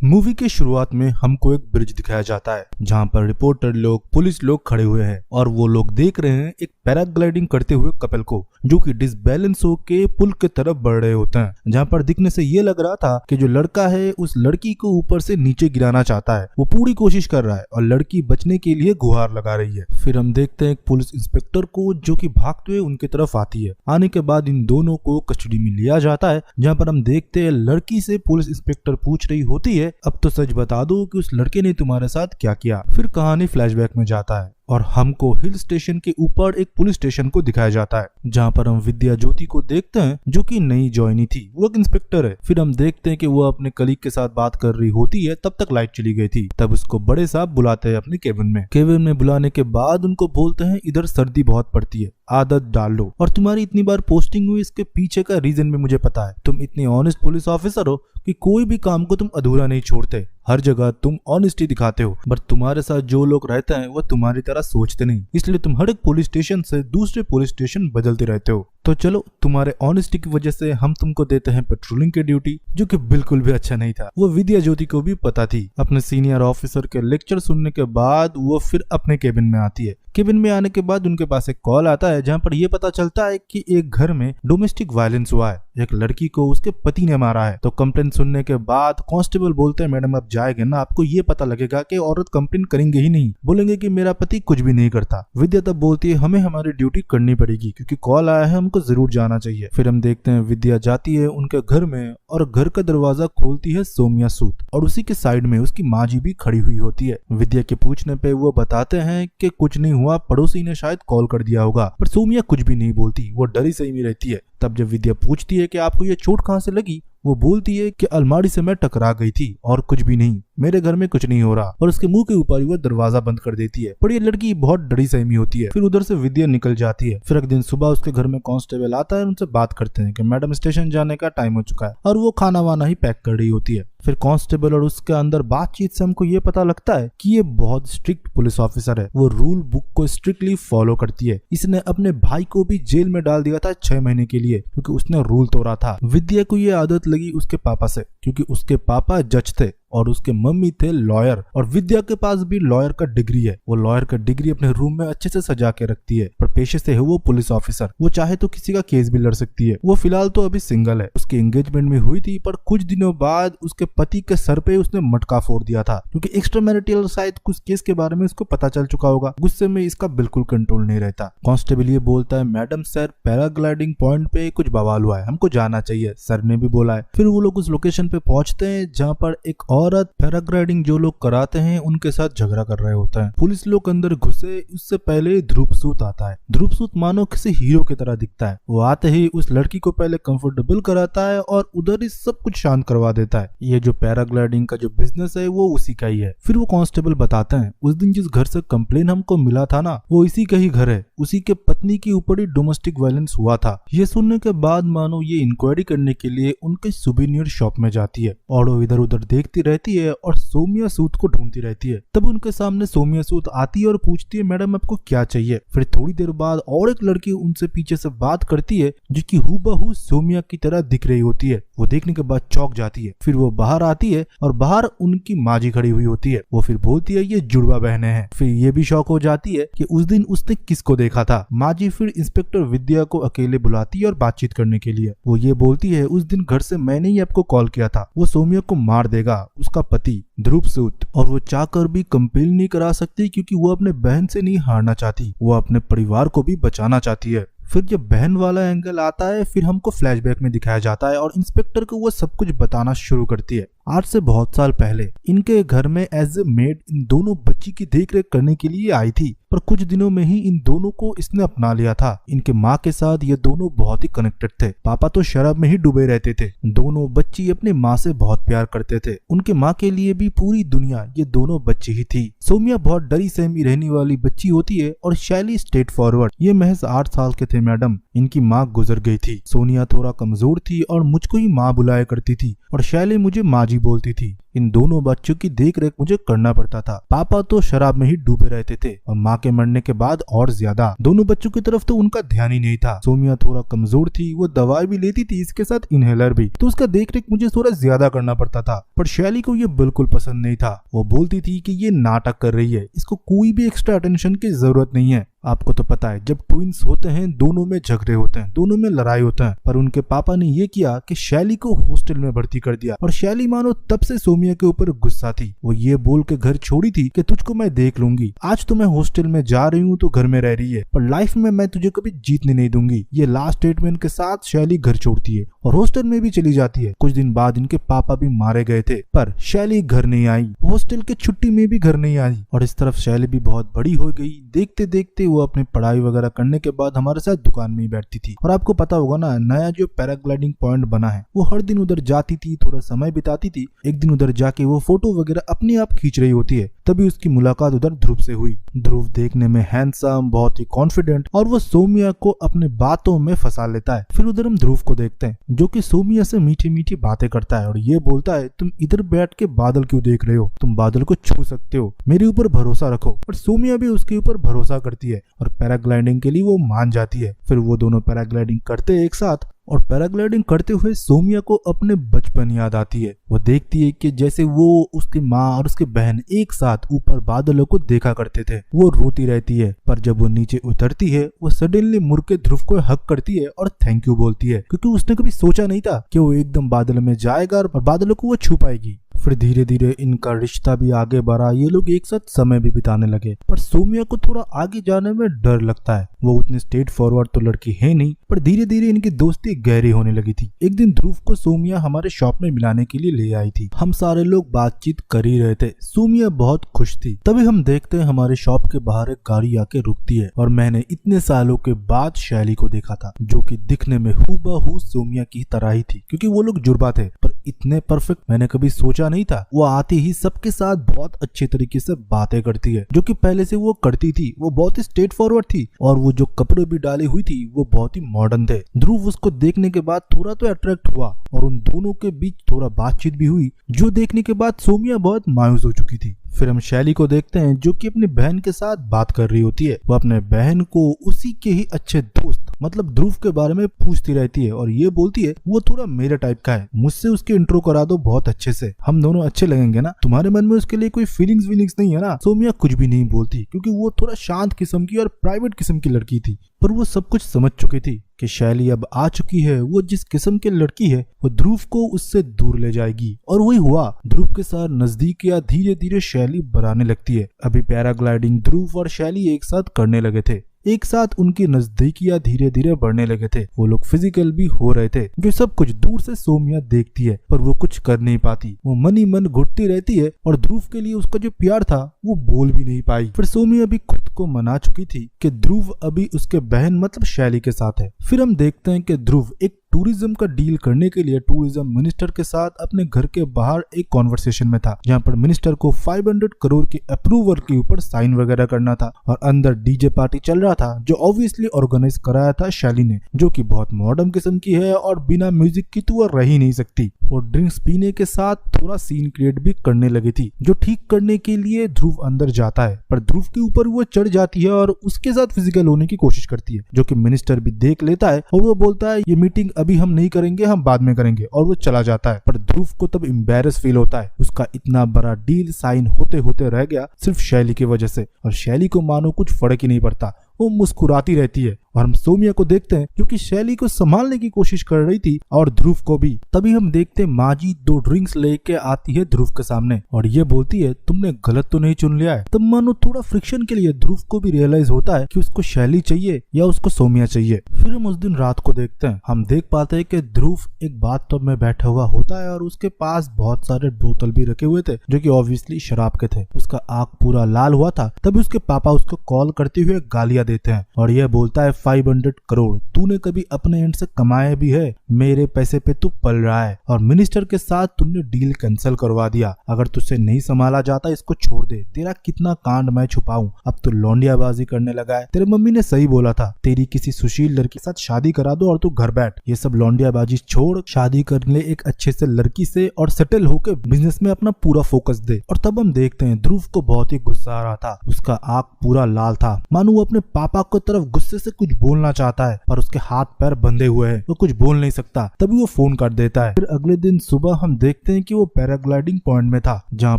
Movie के शुरुआत में हमको एक ब्रिज दिखाया जाता है जहां पर रिपोर्टर लोग, पुलिस लोग खड़े हुए हैं और वो लोग देख रहे हैं एक पैराग्लाइडिंग करते हुए कपल को जो कि डिसबैलेंस होके पुल के तरफ बढ़ रहे होते हैं। जहां पर दिखने से ये लग रहा था कि जो लड़का है उस लड़की को ऊपर से नीचे गिराना चाहता है। वो पूरी कोशिश कर रहा है और लड़की बचने के लिए गुहार लगा रही है। फिर हम देखते हैं एक पुलिस इंस्पेक्टर को जो कि भागते हुए उनके तरफ आती है। आने के बाद इन दोनों को कस्टडी में लिया जाता है जहाँ पर हम देखते हैं लड़की से पुलिस इंस्पेक्टर पूछ रही होती है, अब तो सच बता दो कि उस लड़के ने तुम्हारे साथ क्या किया। फिर कहानी फ्लैशबैक में जाता है और हमको हिल स्टेशन के ऊपर एक पुलिस स्टेशन को दिखाया जाता है जहाँ पर हम विद्या ज्योति को देखते हैं जो कि नई ज्वाइनी थी। वो एक इंस्पेक्टर है। फिर हम देखते हैं कि वो अपने कलीग के साथ बात कर रही होती है, तब तक लाइट चली गई थी। तब उसको बड़े साहब बुलाते हैं अपने केबिन में बुलाने के बाद उनको बोलते हैं इधर सर्दी बहुत पड़ती है, आदत डाल लो और तुम्हारी इतनी बार पोस्टिंग हुई इसके पीछे का रीजन भी मुझे पता है। तुम इतनी ऑनेस्ट पुलिस ऑफिसर हो कि कोई भी काम को तुम अधूरा नहीं छोड़ते, हर जगह तुम ऑनेस्टी दिखाते हो, बट तुम्हारे साथ जो लोग रहते हैं वो तुम्हारी तरह सोचते नहीं, इसलिए तुम हर एक पुलिस स्टेशन से दूसरे पुलिस स्टेशन बदलते रहते हो। तो चलो तुम्हारे ऑनेस्टी की वजह से हम तुमको देते हैं पेट्रोलिंग की ड्यूटी, जो कि बिल्कुल भी अच्छा नहीं था। वो विद्या ज्योति को भी पता थी। अपने सीनियर ऑफिसर के लेक्चर सुनने के बाद वो फिर अपने केबिन में आती है। केबिन में आने के बाद उनके पास एक कॉल आता है जहां पर ये पता चलता है कि एक घर में डोमेस्टिक वायलेंस हुआ है, एक लड़की को उसके पति ने मारा है। तो कंप्लेन सुनने के बाद कांस्टेबल बोलते हैं मैडम आप जाएंगे ना, आपको ये पता लगेगा कि औरत कंप्लेन करेंगे ही नहीं, बोलेंगे कि मेरा पति कुछ भी नहीं करता। विद्या तब बोलती है हमें हमारी ड्यूटी करनी पड़ेगी क्योंकि कॉल आया है, हमको जरूर जाना चाहिए। फिर हम देखते हैं विद्या जाती है उनके घर में और घर का दरवाजा खोलती है सोमिया सूद और उसी के साइड में उसकी माँ जी भी खड़ी हुई होती है। विद्या के पूछने पे वो बताते हैं कि कुछ नहीं हुआ, पड़ोसी ने शायद कॉल कर दिया होगा, पर सोमिया कुछ भी नहीं बोलती, वो डरी सही में रहती है। तब जब विद्या पूछती है कि आपको ये चोट कहाँ से लगी, वो बोलती है कि अलमारी से मैं टकरा गई थी और कुछ भी नहीं, मेरे घर में कुछ नहीं हो रहा, और उसके मुंह के ऊपर ही वो दरवाजा बंद कर देती है। पर ये लड़की बहुत डरी सहमी होती है। फिर उधर से विद्या निकल जाती है। फिर एक दिन सुबह उसके घर में कांस्टेबल आता है, उनसे बात करते हैं कि मैडम स्टेशन जाने का टाइम हो चुका है, और वो खाना वाना ही पैक कर रही होती है। फिर कांस्टेबल और उसके अंदर बातचीत से हमको ये पता लगता है कि ये बहुत स्ट्रिक्ट पुलिस ऑफिसर है, वो रूल बुक को स्ट्रिक्टली फॉलो करती है। इसने अपने भाई को भी जेल में डाल दिया था 6 महीने के लिए क्योंकि उसने रूल तोड़ा था। विद्या को ये आदत लगी उसके पापा से क्योंकि उसके पापा जज थे और उसके मम्मी थे लॉयर, और विद्या के पास भी लॉयर का डिग्री है। वो लॉयर का डिग्री अपने रूम में अच्छे से सजा के रखती है, पर पेशे से है वो पुलिस ऑफिसर। वो चाहे तो किसी का केस भी लड़ सकती है। वो फिलहाल तो अभी सिंगल है। उसकी एंगेजमेंट भी हुई थी, पर कुछ दिनों बाद उसके पति के सर पे उसने मटका फोड़ दिया था क्योंकि एक्स्ट्रा मैरिटल शायद कुछ केस के बारे में उसको पता चल चुका होगा। गुस्से में इसका बिल्कुल कंट्रोल नहीं रहता। कांस्टेबल ये बोलता है मैडम सर पैराग्लाइडिंग पॉइंट पे कुछ बवाल हुआ है, हमको जाना चाहिए, सर ने भी बोला है। फिर वो लोग उस लोकेशन पे पहुंचते हैं जहाँ पर एक औरत पैराग्लाइडिंग जो लोग कराते हैं उनके साथ झगड़ा कर रहे होते हैं। पुलिस लोग अंदर घुसे उससे पहले ध्रुव सूद आता है। ध्रुव सूद मानो किसी हीरो की तरह दिखता है। वो आते ही उस लड़की को पहले कंफर्टेबल कराता है और उधर ही सब कुछ शांत करवा देता है। ये जो पैराग्लाइडिंग का जो बिजनेस है वो उसी का ही है। फिर वो कांस्टेबल बताते हैं उस दिन जिस घर से कंप्लेन हमको मिला था ना, वो इसी का ही घर है, उसी के पत्नी के ऊपर ही डोमेस्टिक वायलेंस हुआ था। ये सुनने के बाद मानो ये इंक्वायरी करने के लिए उनके सुवेनियर शॉप में जाती है और वो इधर उधर देखती रहती है और सोमिया सूद को ढूंढती रहती है। तब उनके सामने सोमिया सूद आती है और पूछती है मैडम आपको क्या चाहिए। फिर थोड़ी देर बाद और एक लड़की उनसे पीछे से बात करती है जो कि हूबहू सोमिया की तरह दिख रही होती है। वो देखने के बाद चौंक जाती है। फिर वो बाहर आती है और बाहर उनकी माँ जी खड़ी हुई होती है। वो फिर बोलती है ये जुड़वा बहनें हैं। फिर ये भी शौक हो जाती है कि उस दिन उसने किसको देखा था। माँ जी फिर इंस्पेक्टर विद्या को अकेले बुलाती है और बातचीत करने के लिए। वो ये बोलती है उस दिन घर से मैंने ही आपको कॉल किया था, वो सोमिया को मार देगा, उसका पति ध्रुव सूद, और वो चाहकर भी कंपेल नहीं करा सकती क्योंकि वो अपने बहन से नहीं हारना चाहती, वो अपने परिवार को भी बचाना चाहती है। फिर जब बहन वाला एंगल आता है फिर हमको फ्लैशबैक में दिखाया जाता है और इंस्पेक्टर को वो सब कुछ बताना शुरू करती है। आज से बहुत साल पहले इनके घर में एज ए मेड इन दोनों बच्ची की देखरेख करने के लिए आई थी, पर कुछ दिनों में ही इन दोनों को इसने अपना लिया था। इनके माँ के साथ ये दोनों बहुत ही कनेक्टेड थे। पापा तो शराब में ही डूबे रहते थे। दोनों बच्ची अपने माँ से बहुत प्यार करते थे। उनके माँ के लिए भी पूरी दुनिया ये दोनों बच्ची ही थी। सोमिया बहुत डरी सहमी रहने वाली बच्ची होती है और शैली स्ट्रेट फॉरवर्ड। ये महज 8 साल के थे मैडम। इनकी माँ गुजर गई थी। सोनिया थोड़ा कमजोर थी और मुझको ही माँ बुलाया करती थी और शैली मुझे माँ जी बोलती थी। इन दोनों बच्चों की देख रेख मुझे करना पड़ता था। पापा तो शराब में ही डूबे रहते थे और माँ के मरने के बाद और ज्यादा। दोनों बच्चों की तरफ तो उनका ध्यान ही नहीं था। सोमिया थोड़ा कमजोर थी, वो दवाई भी लेती थी, इसके साथ इनहेलर भी, तो उसका देख रेख मुझे थोड़ा ज्यादा करना पड़ता था। पर शैली को ये बिल्कुल पसंद नहीं था। वो बोलती थी कि ये नाटक कर रही है, इसको कोई भी एक्स्ट्रा अटेंशन की जरूरत नहीं है। आपको तो पता है जब ट्विंस होते हैं दोनों में झगड़े होते हैं, दोनों में लड़ाई होता है। पर उनके पापा ने ये किया कि शैली को हॉस्टल में भर्ती कर दिया और शैली मानो तब से सोमिया के ऊपर गुस्सा थी। वो ये बोल के घर छोड़ी थी कि तुझको मैं देख लूंगी, आज तो मैं हॉस्टल में जा रही हूँ तो घर में रह रही है, पर लाइफ में मैं तुझे कभी जीतने नहीं दूंगी। ये लास्ट स्टेटमेंट के साथ शैली घर छोड़ती है और हॉस्टल में भी चली जाती है। कुछ दिन बाद इनके पापा भी मारे गए थे, पर शैली घर नहीं आई, हॉस्टल के छुट्टी में भी घर नहीं आई। और इस तरफ शैली भी बहुत बड़ी हो गई। देखते देखते वो अपनी पढ़ाई वगैरह करने के बाद हमारे साथ दुकान में ही बैठती थी। और आपको पता होगा ना, नया जो पैराग्लाइडिंग पॉइंट बना है, वो हर दिन उधर जाती थी, थोड़ा समय बिताती थी। एक दिन उधर जाके वो फोटो वगैरह अपने आप खींच रही होती है, तभी उसकी मुलाकात उधर ध्रुव से हुई। ध्रुव देखने में हैंडसम, बहुत ही कॉन्फिडेंट, और वो सोमिया को अपने बातों में फंसा लेता है। फिर उधर हम ध्रुव को देखते हैं जो कि सोमिया से मीठी मीठी बातें करता है और ये बोलता है, तुम इधर बैठ के बादल क्यों देख रहे हो, तुम बादल को छू सकते हो, मेरे ऊपर भरोसा रखो। और सोमिया भी उसके ऊपर भरोसा करती है और पैराग्लाइडिंग के लिए वो मान जाती है। फिर वो दोनों पैराग्लाइडिंग करते हैं एक साथ, और पैराग्लाइडिंग करते हुए सोमिया को अपने बचपन याद आती है। वो देखती है कि जैसे वो, उसकी माँ और उसकी बहन एक साथ ऊपर बादलों को देखा करते थे। वो रोती रहती है, पर जब वो नीचे उतरती है वो सडनली मुड़ के ध्रुव को हक करती है और थैंक यू बोलती है, क्योंकि उसने कभी सोचा नहीं था कि वो एकदम बादल में जाएगा और बादलों को वो छू पाएगी। फिर धीरे धीरे इनका रिश्ता भी आगे बढ़ा, ये लोग एक साथ समय भी बिताने लगे। पर सोमिया को थोड़ा आगे जाने में डर लगता है। वो उतनी स्ट्रेट फॉरवर्ड तो लड़की है नहीं, पर धीरे धीरे इनकी दोस्ती गहरी होने लगी थी। एक दिन ध्रुव को सोमिया हमारे शॉप में मिलाने के लिए ले आई थी। हम सारे लोग बातचीत कर ही रहे थे, सोमिया बहुत खुश थी। तभी हम देखते हैं हमारे शॉप के बाहर एक गाड़ी आके रुकती है और मैंने इतने सालों के बाद शैली को देखा था, जो कि दिखने में हूबहू सोमिया की तरह ही थी, क्योंकि वो लोग जुड़वा थे, पर इतने परफेक्ट मैंने कभी सोचा नहीं था। वो आती ही सबके साथ बहुत अच्छे तरीके से बातें करती है, जो कि पहले से वो करती थी। वो बहुत ही स्ट्रेट फॉरवर्ड थी और वो जो कपड़े भी डाली हुई थी वो बहुत ही मॉडर्न थे। ध्रुव उसको देखने के बाद थोड़ा तो अट्रैक्ट हुआ और उन दोनों के बीच थोड़ा बातचीत भी हुई, जो देखने के बाद सोमिया बहुत मायूस हो चुकी थी। फिर हम शैली को देखते हैं जो कि अपनी बहन के साथ बात कर रही होती है। वो अपने बहन को उसी के ही अच्छे दोस्त मतलब ध्रुव के बारे में पूछती रहती है और ये बोलती है वो थोड़ा मेरे टाइप का है, मुझसे उसके इंट्रो करा दो बहुत अच्छे से, हम दोनों अच्छे लगेंगे ना, तुम्हारे मन में उसके लिए कोई फीलिंग्स नहीं है ना। सोमिया कुछ भी नहीं बोलती क्योंकि वो थोड़ा शांत किस्म की और प्राइवेट किस्म की लड़की थी, पर वो सब कुछ समझ चुकी थी कि शैली अब आ चुकी है। वो जिस किस्म की लड़की है वो ध्रुव को उससे दूर ले जाएगी, और वही हुआ। ध्रुव के साथ नजदीकियां धीरे धीरे शैली बढ़ाने लगती है। अभी पैराग्लाइडिंग ध्रुव और शैली एक साथ करने लगे थे, एक साथ उनकी नजदीकियां धीरे धीरे बढ़ने लगे थे। वो लोग फिजिकल भी हो रहे थे, जो सब कुछ दूर से सोमिया देखती है, पर वो कुछ कर नहीं पाती। वो मन ही मन घुटती रहती है और ध्रुव के लिए उसका जो प्यार था वो बोल भी नहीं पाई। फिर सोमिया भी खुद को मना चुकी थी कि ध्रुव अभी उसके बहन मतलब शैली के साथ है। फिर हम देखते हैं कि ध्रुव एक टूरिज्म का डील करने के लिए टूरिज्म मिनिस्टर के साथ अपने घर के बाहर एक कॉन्वर्सेशन में था, जहां पर मिनिस्टर को 500 करोड़ के अप्रूवल के ऊपर साइन वगैरह करना था और अंदर डीजे पार्टी चल रहा था, जो ऑब्वियसली ऑर्गेनाइज कराया था शैली ने, जो कि बहुत मॉडर्न किस्म की है और बिना म्यूजिक की तो वो रह ही नहीं सकती। और ड्रिंक्स पीने के साथ थोड़ा सीन क्रिएट भी करने लगी थी, जो ठीक करने के लिए ध्रुव अंदर जाता है, पर ध्रुव के ऊपर वो चढ़ जाती है और उसके साथ फिजिकल होने की कोशिश करती है, जो कि मिनिस्टर भी देख लेता है और वो बोलता है ये मीटिंग अभी हम नहीं करेंगे, हम बाद में करेंगे, और वो चला जाता है। पर ध्रुव को तब एम्बैरेस फील होता है, उसका इतना बड़ा डील साइन होते होते रह गया सिर्फ शैली की वजह से, और शैली को मानो कुछ फर्क ही नहीं पड़ता, वो मुस्कुराती रहती है। और हम सोमिया को देखते हैं जो कि शैली को संभालने की कोशिश कर रही थी और ध्रुव को भी। तभी हम देखते हैं माजी 2 ड्रिंक्स लेके आती है ध्रुव के सामने और ये बोलती है तुमने गलत तो नहीं चुन लिया है। तब मानो थोड़ा फ्रिक्शन के लिए ध्रुव को भी रियलाइज होता है कि उसको शैली चाहिए या उसको सोमिया चाहिए। फिर हम उस दिन रात को देखते हैं, हम देख पाते हैं कि ध्रुव एक बाथटब में बैठा हुआ होता है और उसके पास बहुत सारे बोतल भी रखे हुए थे, जो कि ऑब्वियसली शराब के थे। उसका आंख पूरा लाल हुआ था। तभी उसके पापा उसको कॉल करते हुए गालियां देते हैं और यह बोलता है 500 करोड़ तूने कभी अपने एंड से कमाए भी है? मेरे पैसे पे तू पल रहा है और मिनिस्टर के साथ तुमने डील कैंसिल करवा दिया। अगर तुझसे नहीं संभाला जाता इसको छोड़ दे। तेरा कितना कांड मैं छुपाऊं, अब तो लौंडियाबाजी करने लगा है। तेरे मम्मी ने सही बोला था, तेरी किसी सुशील लड़की के साथ शादी करा दो और तू घर बैठ। ये सब लौंडियाबाजी छोड़, शादी कर ले एक अच्छे से लड़की से और सेटल होकर बिजनेस में अपना पूरा फोकस दे। और तब हम देखते हैं ध्रुव को बहुत ही गुस्सा आ रहा था। उसका आंख पूरा लाल था, मानो वो अपने पापा की तरफ गुस्से से कुछ बोलना चाहता है पर उसके हाथ पैर बंधे हुए हैं, वो कुछ बोल नहीं सकता। तभी वो फोन कर देता है। फिर अगले दिन सुबह हम देखते हैं कि वो पैराग्लाइडिंग पॉइंट में था, जहाँ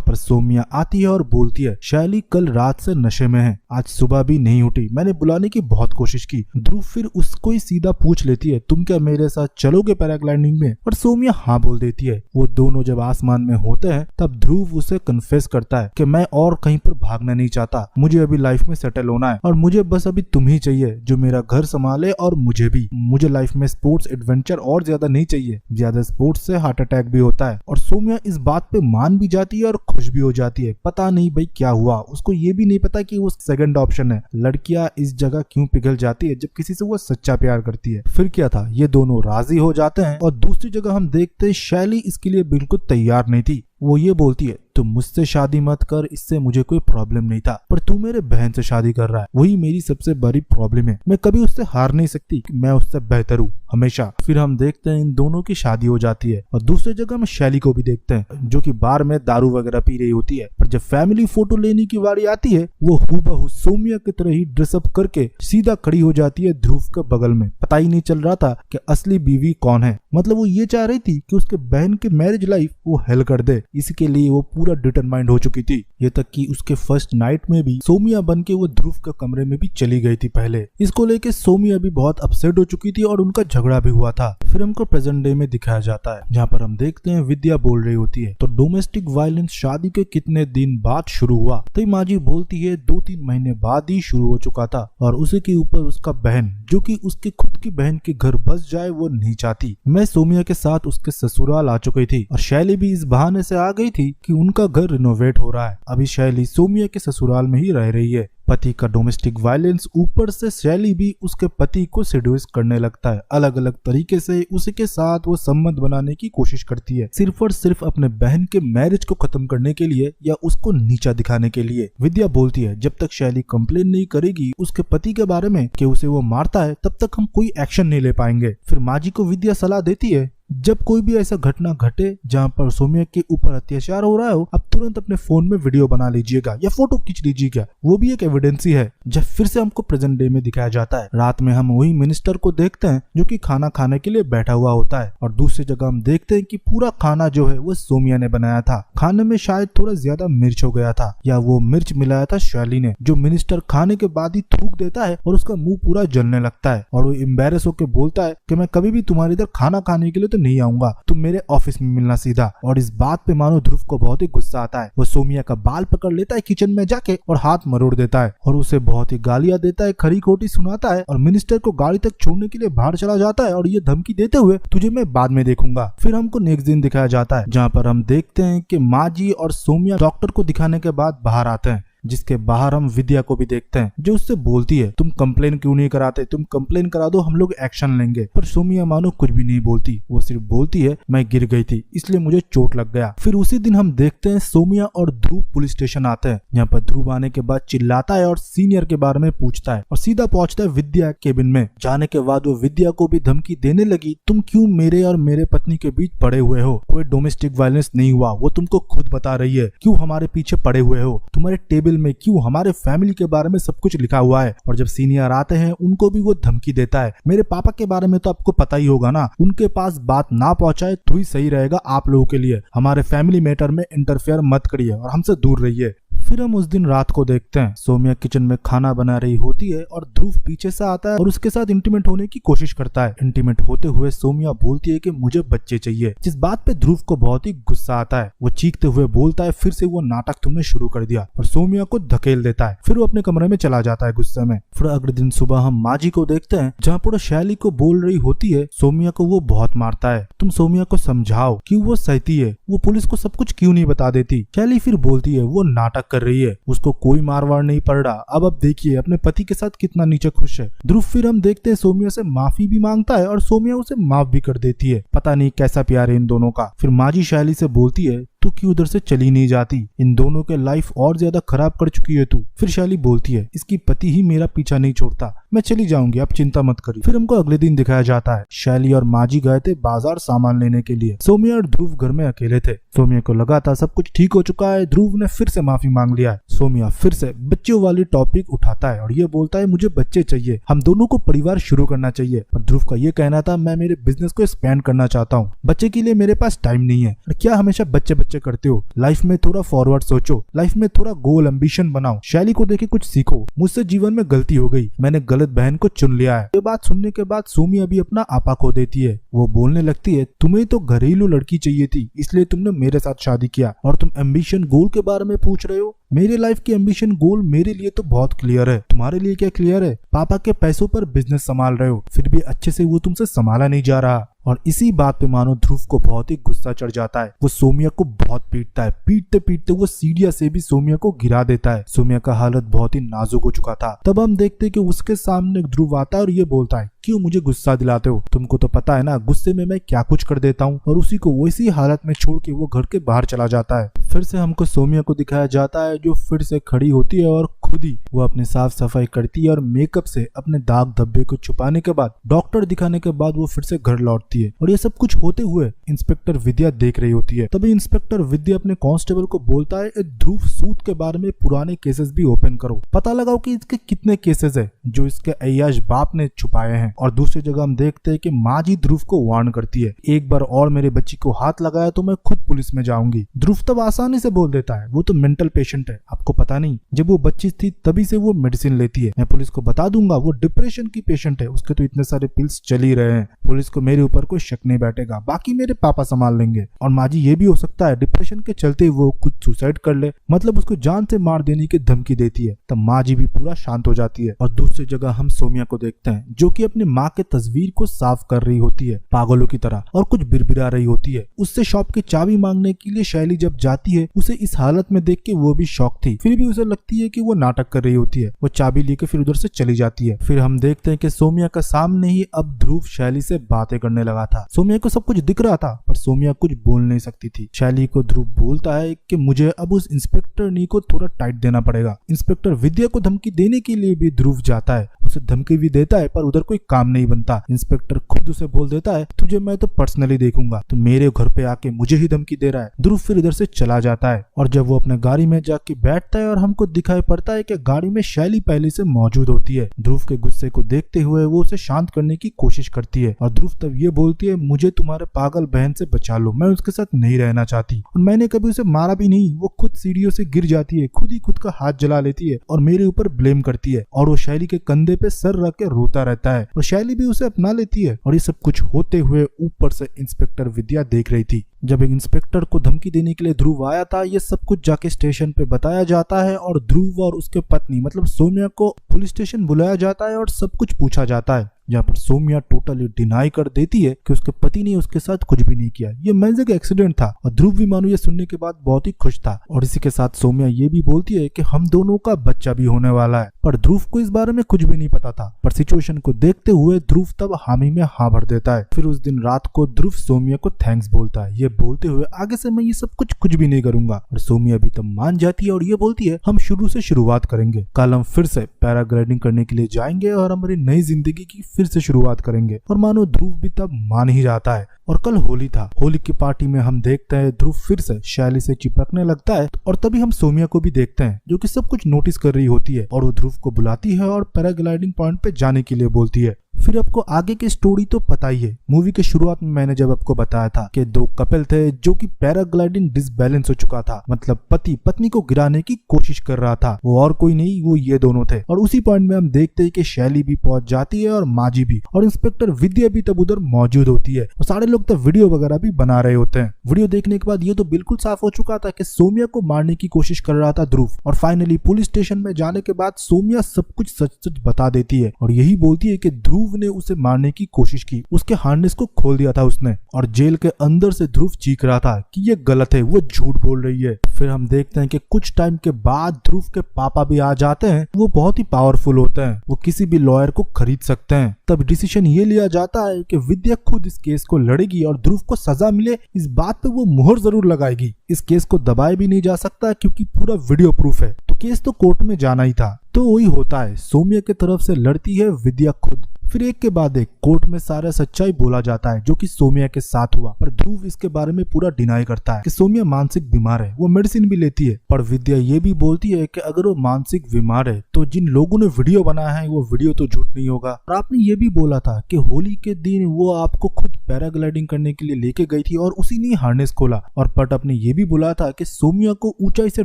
पर सोमिया आती है और बोलती है शैली कल रात से नशे में है, आज सुबह भी नहीं उठी। मैंने बुलाने की बहुत कोशिश की। ध्रुव फिर उसको ही सीधा पूछ लेती है, तुम क्या मेरे साथ चलोगे पैराग्लाइडिंग में? और सोमिया हाँ बोल देती है। वो दोनों जब आसमान में होते हैं तब ध्रुव उसे कन्फेस करता है कि मैं और कहीं पर भागना नहीं चाहता, मुझे अभी लाइफ में सेटल होना है और मुझे बस अभी तुम ही चाहिए जो मेरा घर संभाले और मुझे भी। मुझे लाइफ में स्पोर्ट्स एडवेंचर और ज्यादा नहीं चाहिए, ज्यादा स्पोर्ट्स से हार्ट अटैक भी होता है। और सोमिया इस बात पे मान भी जाती है और खुश भी हो जाती है। पता नहीं भाई क्या हुआ, उसको ये भी नहीं पता कि वो सेकंड ऑप्शन है। लड़कियां इस जगह क्यों पिघल जाती है जब किसी से वो सच्चा प्यार करती है। फिर क्या था, ये दोनों राजी हो जाते हैं। और दूसरी जगह हम देखते हैं शैली इसके लिए बिल्कुल तैयार नहीं थी। वो ये बोलती है तुम मुझसे शादी मत कर, इससे मुझे कोई प्रॉब्लम नहीं था, पर तू मेरे बहन से शादी कर रहा है, वही मेरी सबसे बड़ी प्रॉब्लम है। मैं कभी उससे हार नहीं सकती, मैं उससे बेहतर हूँ हमेशा। फिर हम देखते हैं इन दोनों की शादी हो जाती है। और दूसरी जगह में शैली को भी देखते हैं जो कि बार में दारू वगैरह पी रही होती है। पर जब फैमिली फोटो लेने की बारी आती है वो हूबहू सोमिया की तरह ही ड्रेसअप करके सीधा खड़ी हो जाती है ध्रुव के बगल में। पता ही नहीं चल रहा था कि असली बीवी कौन है। मतलब वो ये चाह रही थी कि उसके बहन की मैरिज लाइफ वो हेल कर दे, इसके लिए वो पूरा डिटरमाइंड हो चुकी थी। ये तक कि उसके फर्स्ट नाइट में भी सोमिया बन के वो ध्रुव के कमरे में भी चली गई थी पहले। इसको लेके सोमिया भी बहुत अपसेट हो चुकी थी और उनका झगड़ा भी हुआ था। फिर हमको प्रेजेंट डे में दिखाया जाता है जहाँ पर हम देखते हैं विद्या बोल रही होती है तो डोमेस्टिक वायलेंस शादी के कितने दिन बाद शुरू हुआ? तो माँ जी बोलती है 2-3 महीने बाद ही शुरू हो चुका था और उसी के ऊपर उसका बहन जो कि उसकी खुद की बहन के घर बस जाए वो नहीं चाहती। मैं सोमिया के साथ उसके ससुराल आ चुकी थी और शैली भी इस बहाने से आ गई थी कि उनका घर रिनोवेट हो रहा है। अभी शैली सोमिया के ससुराल में ही रह रही है। पति का डोमेस्टिक वायलेंस, ऊपर से शैली भी उसके पति को सेड्यूस करने लगता है। अलग अलग तरीके से उसी के साथ वो संबंध बनाने की कोशिश करती है, सिर्फ और सिर्फ अपने बहन के मैरिज को खत्म करने के लिए या उसको नीचा दिखाने के लिए। विद्या बोलती है जब तक शैली कंप्लेन नहीं करेगी उसके पति के बारे में कि उसे वो मारता है तब तक हम कोई एक्शन नहीं ले पाएंगे। फिर माँ जी को विद्या सलाह देती है जब कोई भी ऐसा घटना घटे जहाँ पर सोमिया के ऊपर अत्याचार हो रहा हो, अब तुरंत अपने फोन में वीडियो बना लीजिएगा या फोटो खींच लीजिएगा, वो भी एक एविडेंस ही है। जब फिर से हमको प्रेजेंट डे में दिखाया जाता है, रात में हम वही मिनिस्टर को देखते हैं जो कि खाना खाने के लिए बैठा हुआ होता है। और दूसरी जगह हम देखते हैं कि पूरा खाना जो है वो सोमिया ने बनाया था। खाने में शायद थोड़ा ज्यादा मिर्च हो गया था या वो मिर्च मिलाया था शैली ने, जो मिनिस्टर खाने के बाद ही थूक देता है और उसका मुंह पूरा जलने लगता है। और वो एम्बैरेस होकर बोलता है कि मैं कभी भी तुम्हारे इधर खाना खाने के लिए तो नहीं आऊंगा, तुम मेरे ऑफिस में मिलना सीधा। और इस बात पे मानो ध्रुव को बहुत ही गुस्सा आता है। वो सोमिया का बाल पकड़ लेता है किचन में जाके और हाथ मरोड़ देता है और उसे बहुत ही गालियां देता है, खरी खोटी सुनाता है और मिनिस्टर को गाड़ी तक छोड़ने के लिए बाहर चला जाता है और ये धमकी देते हुए तुझे मैं बाद में देखूंगा। फिर हमको नेक्स्ट दिन दिखाया जाता है जहाँ पर हम देखते हैं कि माँ जी और सोमिया डॉक्टर को दिखाने के बाद बाहर आते हैं, जिसके बाहर हम विद्या को भी देखते हैं जो उससे बोलती है तुम कंप्लेन क्यों नहीं कराते, तुम कंप्लेन करा दो हम लोग एक्शन लेंगे। पर सोमिया मानो कुछ भी नहीं बोलती, वो सिर्फ बोलती है मैं गिर गई थी इसलिए मुझे चोट लग गया। फिर उसी दिन हम देखते हैं सोमिया और ध्रुव पुलिस स्टेशन आते हैं, यहाँ पर ध्रुव आने के बाद चिल्लाता है और सीनियर के बारे में पूछता है और सीधा पहुंचता है विद्या केबिन में। जाने के बाद वो विद्या को भी धमकी देने लगी, तुम क्यों मेरे और मेरे पत्नी के बीच पड़े हुए हो, कोई डोमेस्टिक वायलेंस नहीं हुआ, वो तुमको खुद बता रही है, क्यों हमारे पीछे पड़े हुए हो, तुम्हारे टेबल में क्यों हमारे फैमिली के बारे में सब कुछ लिखा हुआ है। और जब सीनियर आते हैं उनको भी वो धमकी देता है, मेरे पापा के बारे में तो आपको पता ही होगा ना, उनके पास बात ना पहुंचाए तो ही सही रहेगा आप लोगों के लिए, हमारे फैमिली मैटर में इंटरफेयर मत करिए और हमसे दूर रहिए। फिर हम उस दिन रात को देखते हैं सोमिया किचन में खाना बना रही होती है और ध्रुव पीछे से आता है और उसके साथ इंटीमेट होने की कोशिश करता है। इंटीमेट होते हुए सोमिया बोलती है कि मुझे बच्चे चाहिए, जिस बात पे ध्रुव को बहुत ही गुस्सा आता है। वो चीखते हुए बोलता है फिर से वो नाटक तुमने शुरू कर दिया और सोमिया को धकेल देता है। फिर वो अपने कमरे में चला जाता है गुस्से में। फिर अगले दिन सुबह हम माँ जी को देखते हैं जहाँ पर शैली को बोल रही होती है सोमिया को वो बहुत मारता है, तुम सोमिया को समझाओ क्यों वो सहती है, वो पुलिस को सब कुछ क्यों नहीं बता देती। शैली फिर बोलती है वो नाटक कर रही है, उसको कोई मारवाड़ नहीं पड़ रहा। अब देखिए अपने पति के साथ कितना नीचे खुश है। ध्रुव फिर हम देखते हैं सोमिया से माफी भी मांगता है और सोमिया उसे माफ भी कर देती है। पता नहीं कैसा प्यार है इन दोनों का। फिर माजी शैली से बोलती है तू क्यों उधर से चली नहीं जाती, इन दोनों के लाइफ और ज्यादा खराब कर चुकी है तू। फिर शैली बोलती है इसकी पति ही मेरा पीछा नहीं छोड़ता, मैं चली जाऊंगी, आप चिंता मत करिए। फिर हमको अगले दिन दिखाया जाता है शैली और माजी गए थे बाजार सामान लेने के लिए। सोमिया और ध्रुव घर में अकेले थे। सोमिया को लगा था सब कुछ ठीक हो चुका है, ध्रुव ने फिर से माफी मांग लिया है। सोमिया फिर से बच्चों वाली टॉपिक उठाता है और ये बोलता है मुझे बच्चे चाहिए, हम दोनों को परिवार शुरू करना चाहिए। पर ध्रुव का ये कहना था मैं मेरे बिजनेस को एक्सपेंड करना चाहता हूँ, बच्चे के लिए मेरे पास टाइम नहीं है। और क्या हमेशा बच्चे बच्चे करते हो, लाइफ में थोड़ा फॉरवर्ड सोचो, लाइफ में थोड़ा गोल एम्बिशन बनाओ, शैली को देखे कुछ सीखो, मुझसे जीवन में गलती हो गई, मैंने गलत बहन को चुन लिया है। ये बात सुनने के बाद सोमिया भी अपना आपा खो देती है। वो बोलने लगती है तुम्हें तो घरेलू लड़की चाहिए थी, इसलिए तुमने मेरे साथ शादी किया और तुम एम्बिशन गोल के बारे में पूछ रहे हो। मेरे लाइफ की एम्बिशन गोल मेरे लिए तो बहुत क्लियर है, तुम्हारे लिए क्या क्लियर है? पापा के पैसों पर बिजनेस संभाल रहे हो, फिर भी अच्छे से वो तुमसे संभाला नहीं जा रहा। और इसी बात पे मानो ध्रुव को बहुत ही गुस्सा चढ़ जाता है। वो सोमिया को बहुत पीटता है, पीटते पीटते वो सीढ़ियां से भी सोमिया को गिरा देता है। सोमिया का हालत बहुत ही नाजुक हो चुका था। तब हम देखते कि उसके सामने ध्रुव आता है और ये बोलता है क्यों मुझे गुस्सा दिलाते हो, तुमको तो पता है ना गुस्से में मैं क्या कुछ कर देता हूँ। और उसी को वैसी हालत में छोड़ के वो घर के बाहर चला जाता है। फिर से हमको सोमिया को दिखाया जाता है जो फिर से खड़ी होती है और खुद ही वो अपनी साफ सफाई करती है और मेकअप से अपने दाग धब्बे को छुपाने के बाद डॉक्टर दिखाने के बाद वो फिर से घर लौटती है। और ये सब कुछ होते हुए इंस्पेक्टर विद्या देख रही होती है। तभी इंस्पेक्टर विद्या अपने कांस्टेबल को बोलता है ध्रुव सूद के बारे में पुराने केसेस भी ओपन करो, पता लगाओ कि इसके कितने केसेस है जो इसके अय्याश बाप ने छुपाए हैं। और दूसरी जगह हम देखते हैं कि माँ जी ध्रुव को वार्न करती है एक बार और मेरे बच्ची को हाथ लगाया तो मैं खुद पुलिस में जाऊंगी। ध्रुव तब आसानी से बोल देता है वो तो मेंटल पेशेंट है, आपको पता नहीं जब वो बच्ची थी तभी से वो मेडिसिन लेती है, मैं पुलिस को बता दूंगा वो डिप्रेशन की पेशेंट है, उसके तो इतने सारे पिल्स चल ही रहे हैं, पुलिस को मेरे ऊपर कोई शक नहीं बैठेगा, बाकी मेरे पापा संभाल लेंगे। और माँ जी ये भी हो सकता है डिप्रेशन के चलते वो खुद सुसाइड कर ले, मतलब उसको जान से मार देने की धमकी देती है। तब माँ जी भी पूरा शांत हो जाती है। और दूसरी जगह हम सोमिया को देखते हैं जो कि अपनी माँ के तस्वीर को साफ कर रही होती है पागलों की तरह और कुछ बिरबिरा रही होती है। उससे शॉप की चाबी मांगने के लिए शैली जब जाती है उसे इस हालत में देख के वो भी शॉक थी, फिर भी उसे लगती है कि वो नाटक कर रही होती है। वो चाबी लेके फिर उधर से चली जाती है। फिर हम देखते हैं कि सोमिया का सामने ही अब ध्रुव शैली से बातें करने लगा था। सोमिया को सब कुछ दिख रहा था पर सोमिया कुछ बोल नहीं सकती थी। शैली को ध्रुव बोलता है कि मुझे अब उस इंस्पेक्टर नी को थोड़ा टाइट देना पड़ेगा। इंस्पेक्टर विद्या को धमकी देने के लिए भी ध्रुव जाता है, उसे धमकी भी देता है पर उधर कोई काम नहीं बनता। इंस्पेक्टर खुद उसे बोल देता है तुझे मैं तो पर्सनली देखूंगा, तो मेरे घर पे आके मुझे ही धमकी दे रहा है। ध्रुव फिर इधर से चला जाता है और जब वो अपने गाड़ी में जाके बैठता है और हमको दिखाई पड़ता है कि गाड़ी में शैली पहले से मौजूद होती है। ध्रुव के गुस्से को देखते हुए वो उसे शांत करने की कोशिश करती है और ध्रुव तब ये बोलती है मुझे तुम्हारे पागल बहन से बचा लो, मैं उसके साथ नहीं रहना चाहती और मैंने कभी उसे मारा भी नहीं। वो खुद सीढ़ियों से गिर जाती है, खुद ही खुद का हाथ जला लेती है और मेरे ऊपर ब्लेम करती है और वो शैली के कंधे पे सर रख के रोता रहता है और शैली भी उसे अपना लेती है। और ये सब कुछ होते हुए ऊपर से इंस्पेक्टर विद्या देख रही थी। जब एक इंस्पेक्टर को धमकी देने के लिए ध्रुव आया था ये सब कुछ जाके स्टेशन पे बताया जाता है और ध्रुव और उसके पत्नी मतलब सोमिया को पुलिस स्टेशन बुलाया जाता है और सब कुछ पूछा जाता है, जहाँ पर सोमिया टोटली डिनाई कर देती है कि उसके पति ने उसके साथ कुछ भी नहीं किया, ये मैजिक एक्सीडेंट था। और ध्रुव भी मानो ये सुनने के बाद बहुत ही खुश था। और इसी के साथ सोमिया ये भी बोलती है कि हम दोनों का बच्चा भी होने वाला है, पर ध्रुव को इस बारे में कुछ भी नहीं पता था। पर सिचुएशन को देखते हुए ध्रुव तब हामी में हाँ भर देता है। फिर उस दिन रात को ध्रुव सोमिया को थैंक्स बोलता है, ये बोलते हुए आगे से मैं ये सब कुछ भी नहीं करूंगा। और सोमिया भी तब मान जाती है और ये बोलती है हम शुरू से शुरुआत करेंगे, कल हम फिर से पैराग्लाइडिंग करने के लिए जाएंगे और हमारी नई जिंदगी की फिर से शुरुआत करेंगे। और मानो ध्रुव भी तब मान ही जाता है। और कल होली था, होली की पार्टी में हम देखते हैं ध्रुव फिर से शैली से चिपकने लगता है और तभी हम सोमिया को भी देखते हैं जो कि सब कुछ नोटिस कर रही होती है और वो ध्रुव को बुलाती है और पैराग्लाइडिंग पॉइंट पे जाने के लिए बोलती है। फिर आपको आगे की स्टोरी तो पता ही है। मूवी के शुरुआत में मैंने जब आपको बताया था कि दो कपल थे जो कि पैराग्लाइडिंग डिसबैलेंस हो चुका था, मतलब पति पत्नी को गिराने की कोशिश कर रहा था, वो और कोई नहीं वो ये दोनों थे। और उसी पॉइंट में हम देखते हैं कि शैली भी पहुंच जाती है और माजी भी, और इंस्पेक्टर विद्या भी तब उधर मौजूद होती है और सारे लोग तब वीडियो वगैरह भी बना रहे होते हैं। वीडियो देखने के बाद ये तो बिल्कुल साफ हो चुका था कि सोमिया को मारने की कोशिश कर रहा था ध्रुव। और फाइनली पुलिस स्टेशन में जाने के बाद सोमिया सब कुछ सच सच बता देती है और यही बोलती है कि ध्रुव ध्रुव ने उसे मारने की कोशिश की, उसके हार्नेस को खोल दिया था उसने, और जेल के अंदर से ध्रुव चीख रहा था कि ये गलत है, वो झूठ बोल रही है। फिर हम देखते हैं कि कुछ टाइम के बाद ध्रुव के पापा भी आ जाते हैं। वो बहुत ही पावरफुल होते हैं, वो किसी भी लॉयर को खरीद सकते हैं। तब डिसीजन ये लिया जाता है कि विद्या खुद इस केस को लड़ेगी और ध्रुव को सजा मिले इस बात पे वो मुहर जरूर लगाएगी। इस केस को दबाया भी नहीं जा सकता क्योंकि पूरा वीडियो प्रूफ है, तो केस तो कोर्ट में जाना ही था। तो वही होता है, सौम्या की तरफ से लड़ती है विद्या खुद। फिर एक के बाद एक कोर्ट में सारा सच्चाई बोला जाता है जो कि सौम्या के साथ हुआ, पर ध्रुव इसके बारे में पूरा डिनाई करता है कि सौम्या मानसिक बीमार है, वो मेडिसिन भी लेती है। पर विद्या ये भी बोलती है कि अगर वो मानसिक बीमार है तो जिन लोगों ने वीडियो बनाया है वो वीडियो तो झूठ नहीं होगा। और आपने ये भी बोला था कि होली के दिन वो आपको खुद पैराग्लाइडिंग करने के लिए लेके गई थी और उसी ने हार्नेस खोला। और पट आपने ये भी बोला था कि सौम्या को ऊंचाई से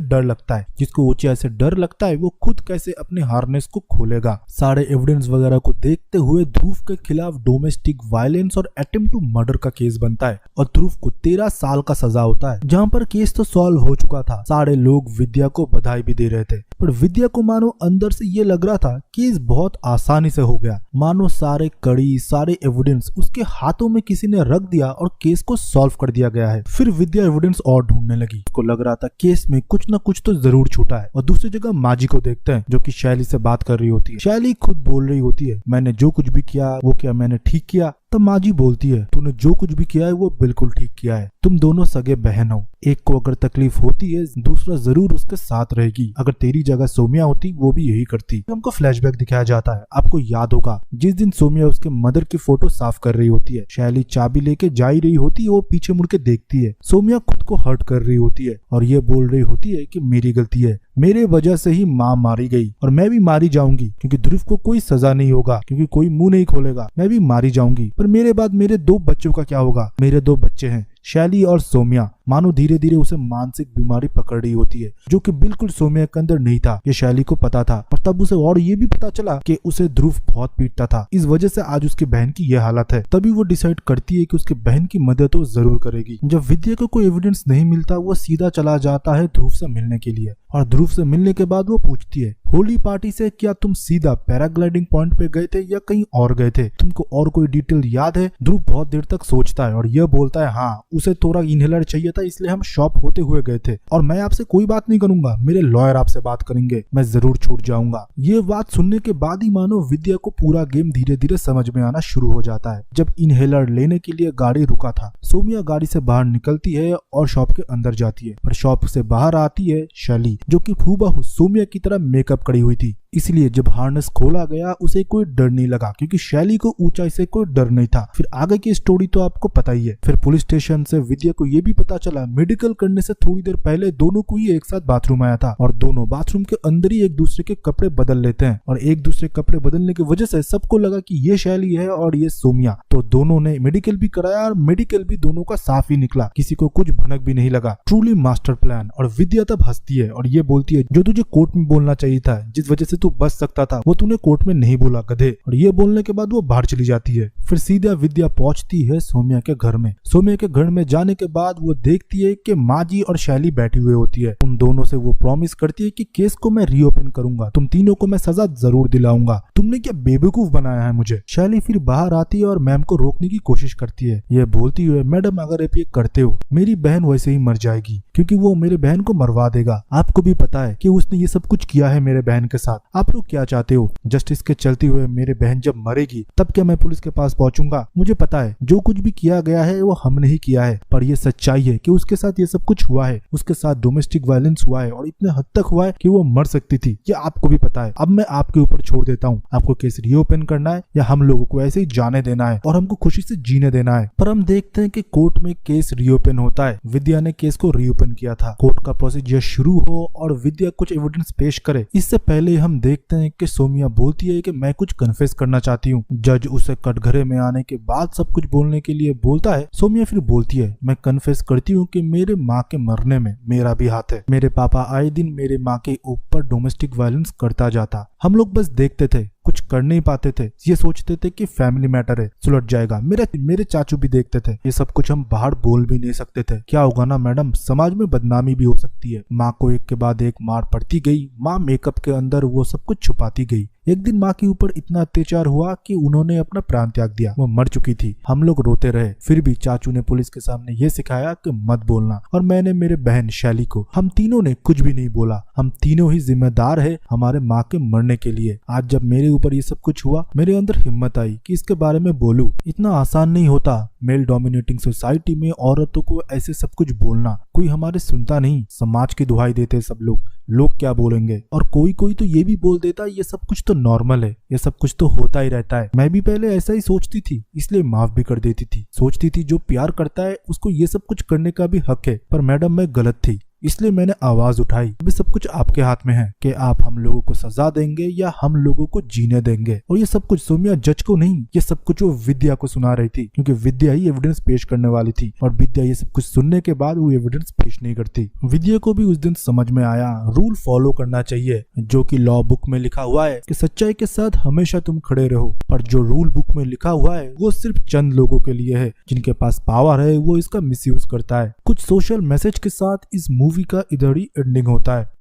डर लगता है, जिसको ऊंचाई से डर लगता है वो खुद कैसे अपने हार्नेस को खोलेगा। सारे एविडेंस वगैरह को देखते हुए ध्रुव के खिलाफ डोमेस्टिक वायलेंस और अटेम्प्ट टू मर्डर का केस बनता है और ध्रुव को 13 साल का सजा होता है। जहां पर केस तो सॉल्व हो चुका था, सारे लोग विद्या को बधाई भी दे रहे थे, पर विद्या को मानो अंदर से ये लग रहा था केस बहुत आसानी से हो गया, मानो सारे कड़ी सारे एविडेंस उसके हाथों में किसी ने रख दिया और केस को सॉल्व कर दिया गया है। फिर विद्या एविडेंस और ढूंढने लगी, उसको लग रहा था केस में कुछ न कुछ तो जरूर छूटा है। और दूसरी जगह माजी को देखते हैं जो कि शैली से बात कर रही होती है। शैली खुद बोल रही होती है मैंने जो कुछ भी किया वो क्या मैंने ठीक किया। तब माजी बोलती है तूने जो कुछ भी किया है वो बिल्कुल ठीक किया है, तुम दोनों सगे बहन हो, एक को अगर तकलीफ होती है दूसरा जरूर उसके साथ रहेगी, अगर तेरी जगह सौम्या होती वो भी यही करती। हमको फ्लैशबैक दिखाया जाता है, आपको याद होगा जिस दिन सौम्या उसके मदर की फोटो साफ कर रही होती है, शैली चाबी लेके जा ही रही होती है, वो पीछे मुड़ के देखती है, सौम्या खुद को हर्ट कर रही होती है और ये बोल रही होती है कि मेरी गलती है, मेरे वजह से ही माँ मारी गई और मैं भी मारी जाऊंगी क्योंकि ध्रुव को कोई सजा नहीं होगा, क्योंकि कोई मुंह नहीं खोलेगा, मैं भी मारी जाऊंगी। पर मेरे बाद मेरे 2 बच्चों का क्या होगा, मेरे 2 बच्चे हैं शैली और सौम्या। मानो धीरे धीरे उसे मानसिक बीमारी पकड़ रही होती है जो कि बिल्कुल सौम्या के अंदर नहीं था, ये शैली को पता था। और तब उसे और ये भी पता चला कि उसे ध्रुव बहुत पीटता था, इस वजह से आज उसकी बहन की यह हालत है। तभी वो डिसाइड करती है कि उसकी बहन की मदद तो जरूर करेगी। जब विद्या को कोई एविडेंस नहीं मिलता वो सीधा चला जाता है ध्रुव से मिलने के लिए, और ध्रुव से मिलने के बाद वो पूछती है होली पार्टी से क्या तुम सीधा पैराग्लाइडिंग पॉइंट पे गए थे या कहीं और गए थे, तुमको और कोई डिटेल याद है। ध्रुव बहुत देर तक सोचता है और यह बोलता है हाँ, उसे थोड़ा इनहेलर चाहिए था इसलिए हम शॉप होते हुए गए थे, और मैं आपसे कोई बात नहीं करूंगा, मेरे लॉयर आपसे बात करेंगे, मैं जरूर छूट जाऊंगा। ये बात सुनने के बाद ही मानो विद्या को पूरा गेम धीरे धीरे समझ में आना शुरू हो जाता है। जब इनहेलर लेने के लिए गाड़ी रुका था, सौम्या गाड़ी से बाहर निकलती है और शॉप के अंदर जाती है, पर शॉप से बाहर आती है शैली जो कि हूबहू सौम्या की तरह मेकअप करी हुई थी, इसलिए जब हार्नेस खोला गया उसे कोई डर नहीं लगा क्योंकि शैली को ऊंचाई से कोई डर नहीं था। फिर आगे की स्टोरी तो आपको पता ही है। फिर पुलिस स्टेशन से विद्या को ये भी पता चला मेडिकल करने से थोड़ी देर पहले दोनों को ही एक साथ बाथरूम आया था और दोनों बाथरूम के अंदर ही एक दूसरे के कपड़े बदल लेते हैं, और एक दूसरे कपड़े बदलने की वजह से सबको लगा कि ये शैली है और ये सौम्या। तो दोनों ने मेडिकल भी कराया और मेडिकल भी दोनों का साफ ही निकला, किसी को कुछ भनक भी नहीं लगा। Truly master plan. और विद्या तब हंसती है और ये बोलती है जो तुझे कोर्ट में बोलना चाहिए था, जिस वजह से तू बच सकता था वो तूने कोर्ट में नहीं बोला गधे। और ये बोलने के बाद वो बाहर चली जाती है। फिर सीधा विद्या पहुंचती है सौम्या के घर में। सौम्या के घर में जाने के बाद वो देखती है कि माजी और शैली बैठी हुई होती है। उन दोनों से वो प्रॉमिस करती है कि केस को मैं रीओपन करूंगा, तुम तीनों को मैं सजा जरूर दिलाऊंगा, तुमने क्या बेवकूफ बनाया है मुझे। शैली फिर बाहर आती है और मैम को रोकने की कोशिश करती है, ये बोलती हुए मैडम अगर आप ये करते हो मेरी बहन वैसे ही मर जाएगी क्योंकि वो मेरे बहन को मरवा देगा। आपको भी पता है कि उसने ये सब कुछ किया है मेरे बहन के साथ, आप लोग क्या चाहते हो, जस्टिस के चलते हुए मेरे बहन जब मरेगी तब क्या मैं पुलिस के पास पहुंचूंगा। मुझे पता है जो कुछ भी किया गया है वो हमने ही किया है, पर ये सच्चाई है कि उसके साथ ये सब कुछ हुआ है, उसके साथ डोमेस्टिक वायलेंस हुआ है और इतने हद तक हुआ है कि वो मर सकती थी, ये आपको भी पता है। अब मैं आपके ऊपर छोड़ देता हूँ, आपको केस रीओपन करना है या हम लोगों को ऐसे ही जाने देना है और हमको खुशी से जीने देना है। पर हम देखते हैं कि कोर्ट में केस रीओपन होता है। विद्या ने केस को रीओपन किया था। कोर्ट का प्रोसीजर शुरू हो और विद्या कुछ एविडेंस पेश करे, इससे पहले हम देखते हैं कि सौम्या बोलती है कि मैं कुछ कन्फेस करना चाहती हूँ। जज उसे कटघरे में आने के बाद सब कुछ बोलने के लिए बोलता है। सौम्या फिर बोलती है मैं कन्फेस करती हूँ कि मेरे माँ के मरने में मेरा भी हाथ है। मेरे पापा आए दिन मेरे माँ के ऊपर डोमेस्टिक वायलेंस करता जाता, हम लोग बस देखते थे, कुछ कर नहीं पाते थे, ये सोचते थे कि फैमिली मैटर है सुलझ जाएगा। मेरे चाचू भी देखते थे, ये सब कुछ हम बाहर बोल भी नहीं सकते थे। क्या होगा ना मैडम, समाज में बदनामी भी हो सकती है। माँ को एक के बाद एक मार पड़ती गई, माँ मेकअप के अंदर वो सब कुछ छुपाती गई। एक दिन माँ के ऊपर इतना अत्याचार हुआ कि उन्होंने अपना प्राण त्याग दिया। वो मर चुकी थी। हम लोग रोते रहे, फिर भी चाचू ने पुलिस के सामने ये सिखाया कि मत बोलना, और मैंने मेरे बहन शैली को। हम तीनों ने कुछ भी नहीं बोला। हम तीनों ही जिम्मेदार है हमारे माँ के मरने के लिए। आज जब मेरे ऊपर ये सब कुछ हुआ, मेरे अंदर हिम्मत आई कि इसके बारे में बोलूं। इतना आसान नहीं होता मेल डोमिनेटिंग सोसाइटी में औरतों को ऐसे सब कुछ बोलना। कोई हमारे सुनता नहीं, समाज की दुहाई देते सब लोग क्या बोलेंगे। और कोई कोई तो ये भी बोल देता ये सब कुछ तो नॉर्मल है, ये सब कुछ तो होता ही रहता है। मैं भी पहले ऐसा ही सोचती थी, इसलिए माफ भी कर देती थी। सोचती थी जो प्यार करता है उसको ये सब कुछ करने का भी हक है। पर मैडम मैं गलत थी, इसलिए मैंने आवाज उठाई। अभी सब कुछ आपके हाथ में है कि आप हम लोगों को सजा देंगे या हम लोगों को जीने देंगे। और ये सब कुछ सोमिया जज को नहीं, ये सब कुछ वो विद्या को सुना रही थी, क्योंकि विद्या ही एविडेंस पेश करने वाली थी। और विद्या ये सब कुछ सुनने के बाद वो एविडेंस पेश नहीं करती। विद्या को भी उस दिन समझ में आया रूल फॉलो करना चाहिए, जो कि लॉ बुक में लिखा हुआ है कि सच्चाई के साथ हमेशा तुम खड़े रहो। पर जो रूल बुक में लिखा हुआ है वो सिर्फ चंद लोगों के लिए है, जिनके पास पावर है वो इसका मिसयूज करता है। कुछ सोशल मैसेज के साथ इस मूवी का इधर ही एंडिंग होता है।